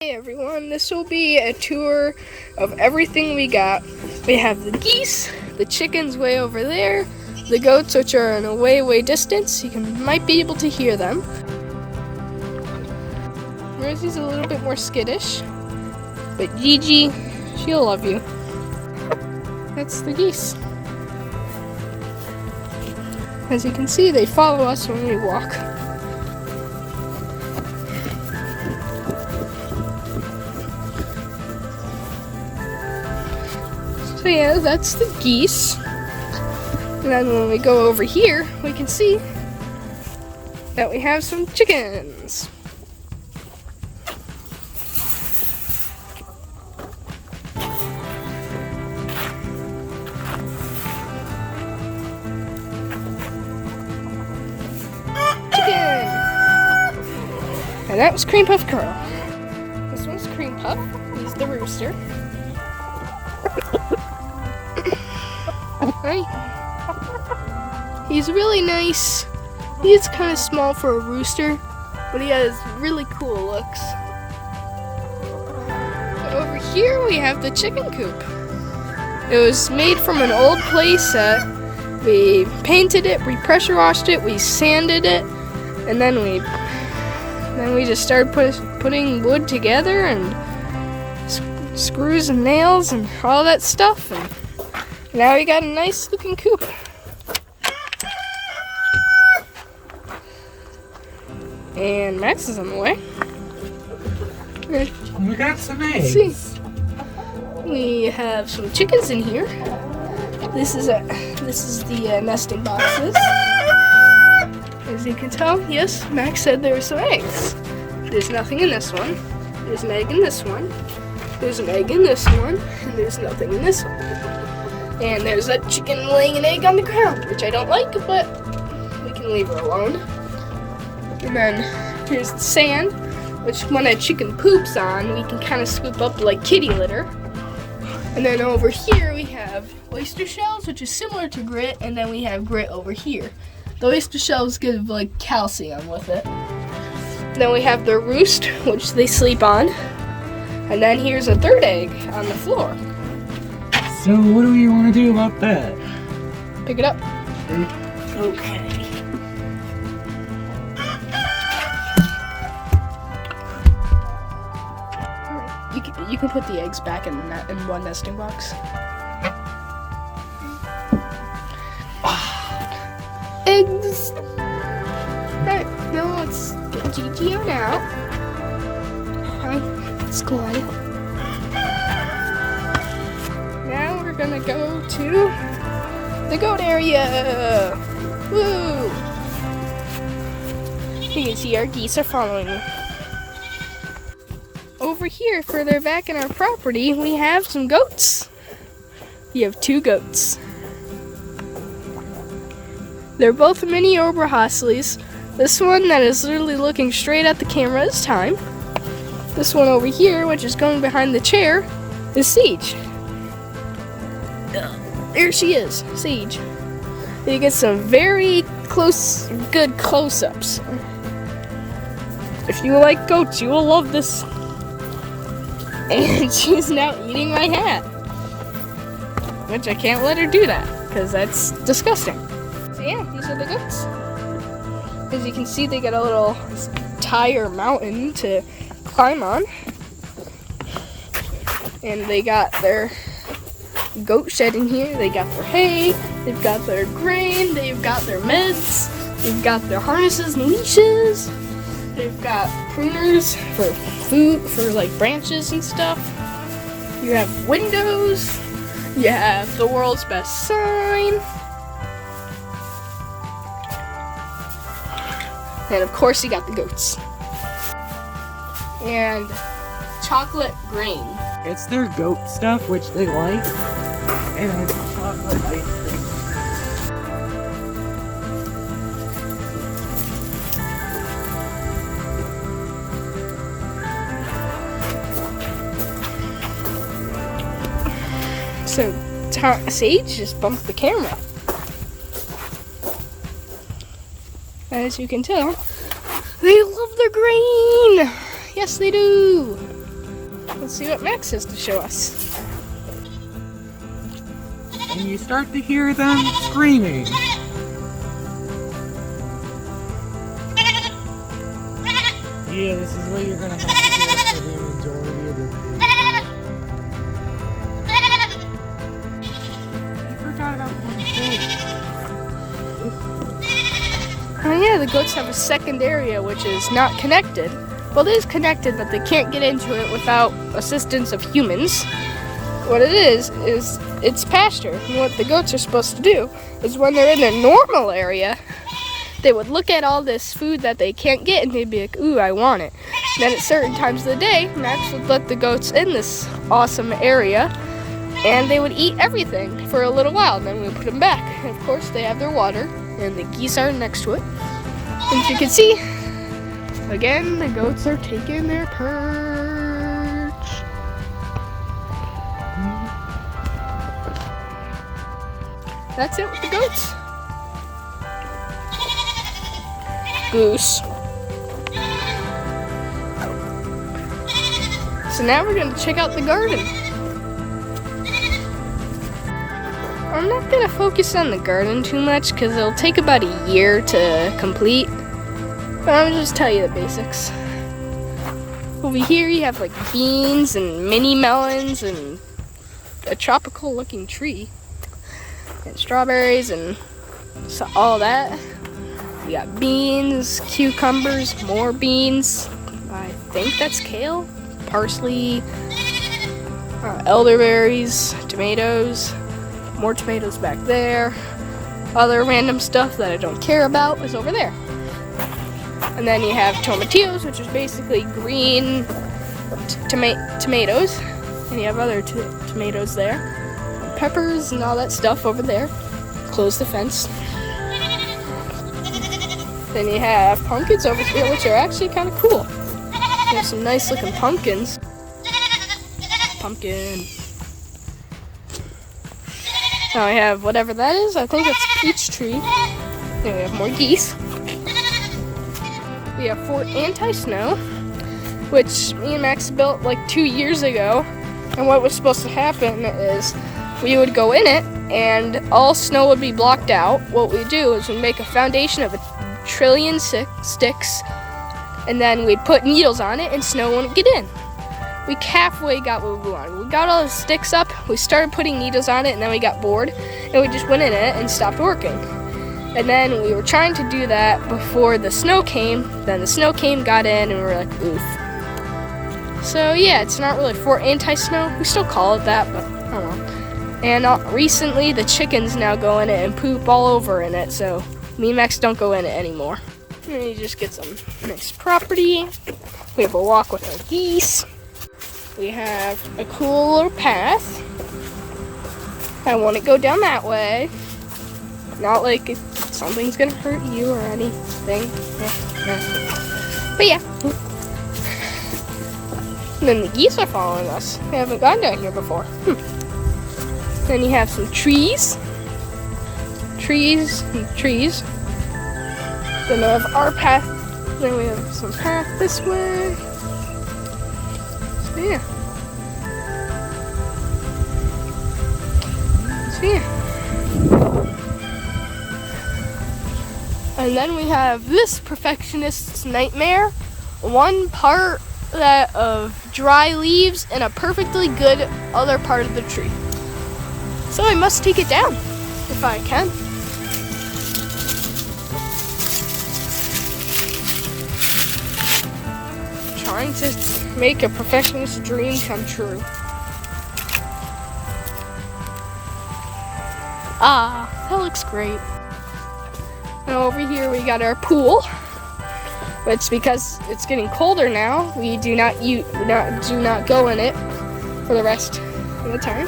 Hey everyone, this will be a tour of everything we got. We have the geese, the chickens way over there, the goats which are in a way distance. You might be able to hear them. Rosie's a little bit more skittish, but Gigi, she'll love you. That's the geese. As you can see, they follow us when we walk. So yeah, that's the geese. And then when we go over here, we can see that we have some chickens. Chicken! And that was Cream Puff Girl. This one's Cream Puff. He's the rooster. Right? He's really nice. He's kind of small for a rooster, but he has really cool looks. Over here we have the chicken coop. It was made from an old play set. We painted it, we pressure washed it, we sanded it, and then we just started putting wood together and screws and nails and all that stuff. And now we got a nice looking coop. And Max is on the way. We got some eggs. See, we have some chickens in here. This is the nesting boxes. As you can tell, yes, Max said there were some eggs. There's nothing in this one. There's an egg in this one. There's an egg in this one, and there's nothing in this one. And there's a chicken laying an egg on the ground, which I don't like, but we can leave her alone. And then here's the sand, which when a chicken poops on, we can kind of scoop up like kitty litter. And then over here we have oyster shells, which is similar to grit, and then we have grit over here. The oyster shells give like calcium with it. Then we have the roost, which they sleep on. And then here's a third egg on the floor. So what do you want to do about that? Pick it up. Okay. You can put the eggs back in one nesting box. Eggs! Alright, now let's get Gigi out now. Alright, let's go on. Now we're gonna go to the goat area! Woo! You can see our geese are following me. Over here, further back in our property, we have some goats. We have two goats. They're both mini Oberhasleys. This one that is literally looking straight at the camera is Time. This one over here, which is going behind the chair, is Siege. There she is, Siege. You get some very good close-ups. If you like goats, you will love this. And she's now eating my hat. Which I can't let her do that, because that's disgusting. So yeah, these are the goats. As you can see, they got a little tire mountain to climb on. And they got their goat shed in here. They got their hay, they've got their grain, they've got their meds, they've got their harnesses and leashes. They've got pruners for food, for like branches and stuff. You have windows. You have the world's best sign. And of course you got the goats. And chocolate grain. It's their goat stuff, which they like, and chocolate ice cream. So Sage just bumped the camera. As you can tell, they love their grain. Yes, they do. Let's see what Max has to show us. And you start to hear them screaming. Yeah, this is what you're gonna have to do for the majority of the day. I forgot about one thing. Oh yeah, the goats have a second area which is not connected. Well, it is connected, but they can't get into it without assistance of humans. What it is it's pasture. And what the goats are supposed to do is when they're in their normal area, they would look at all this food that they can't get and they'd be like, ooh, I want it. And then at certain times of the day, Max would let the goats in this awesome area and they would eat everything for a little while. And then we would put them back. And of course, they have their water and the geese are next to it. And as you can see, again, the goats are taking their perch. That's it with the goats. Goose. So now we're going to check out the garden. I'm not going to focus on the garden too much because it'll take about a year to complete. But I'll just tell you the basics. Over here you have like beans and mini melons and a tropical looking tree. And strawberries and so all that. We got beans, cucumbers, more beans. I think that's kale, parsley, elderberries, tomatoes, more tomatoes back there. Other random stuff that I don't care about is over there. And then you have tomatillos, which is basically green tomatoes. And you have other tomatoes there. Peppers and all that stuff over there. Close the fence. Then you have pumpkins over here, which are actually kind of cool. You have some nice looking pumpkins. Pumpkin. Now I have whatever that is. I think it's peach tree. Then we have more geese. We have Fort AntiSnow, which me and Max built like 2 years ago. And what was supposed to happen is we would go in it and all snow would be blocked out. What we do is we make a foundation of 1 trillion sticks and then we'd put needles on it and snow wouldn't get in. We halfway got what we wanted. We got all the sticks up, we started putting needles on it, and then we got bored and we just went in it and stopped working. And then we were trying to do that before the snow came. Then the snow came, got in, and we were like, oof. So yeah, it's not really Fort AntiSnow. We still call it that, but I don't know. And recently, the chickens now go in it and poop all over in it, so me and Max don't go in it anymore. And then you just get some nice property. We have a walk with our geese. We have a cool little path. I want to go down that way. Not like something's gonna hurt you or anything. But yeah. And then the geese are following us. They haven't gone down here before. Then you have some trees. Trees and trees. Then we have our path. Then we have some path this way. So yeah. And then we have this perfectionist's nightmare. One part of dry leaves and a perfectly good other part of the tree. So I must take it down if I can. Trying to make a perfectionist's dream come true. Ah, that looks great. Now over here we got our pool. It's because it's getting colder now. We do not go in it for the rest of the time.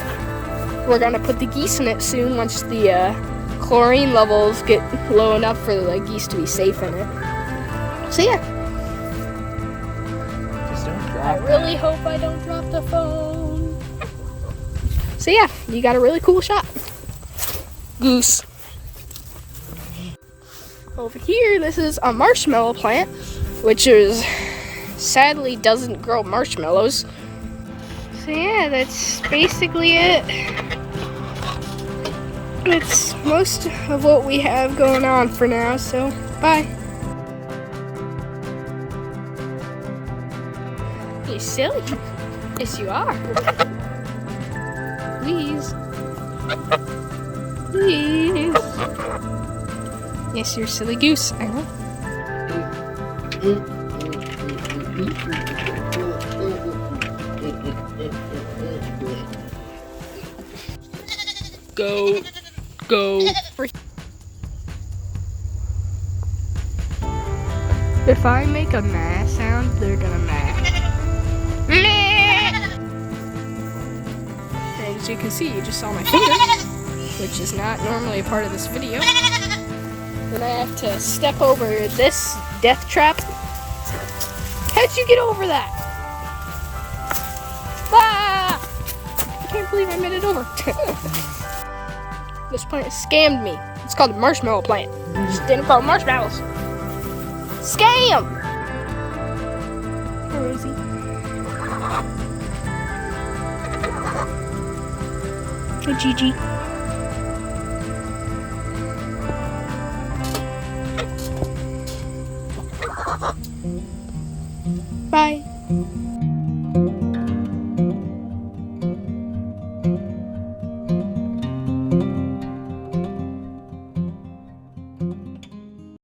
We're gonna put the geese in it soon once the chlorine levels get low enough for the geese to be safe in it. So yeah. Just don't drop I really hope I don't drop the phone. So yeah, you got a really cool shot. Goose. Over here, this is a marshmallow plant, which sadly doesn't grow marshmallows. So yeah, that's basically it. It's most of what we have going on for now, so bye. You silly. Yes, you are. Please. Please. Yes, you're a silly goose. I know. Go. Go. If I make a meh sound, they're gonna meh. And as you can see, you just saw my finger, which is not normally a part of this video. Then I have to step over this death trap. How'd you get over that? Ah! I can't believe I made it over. This plant scammed me. It's called a marshmallow plant. Just didn't call marshmallows. Scam! Where is he? Hey, Gigi.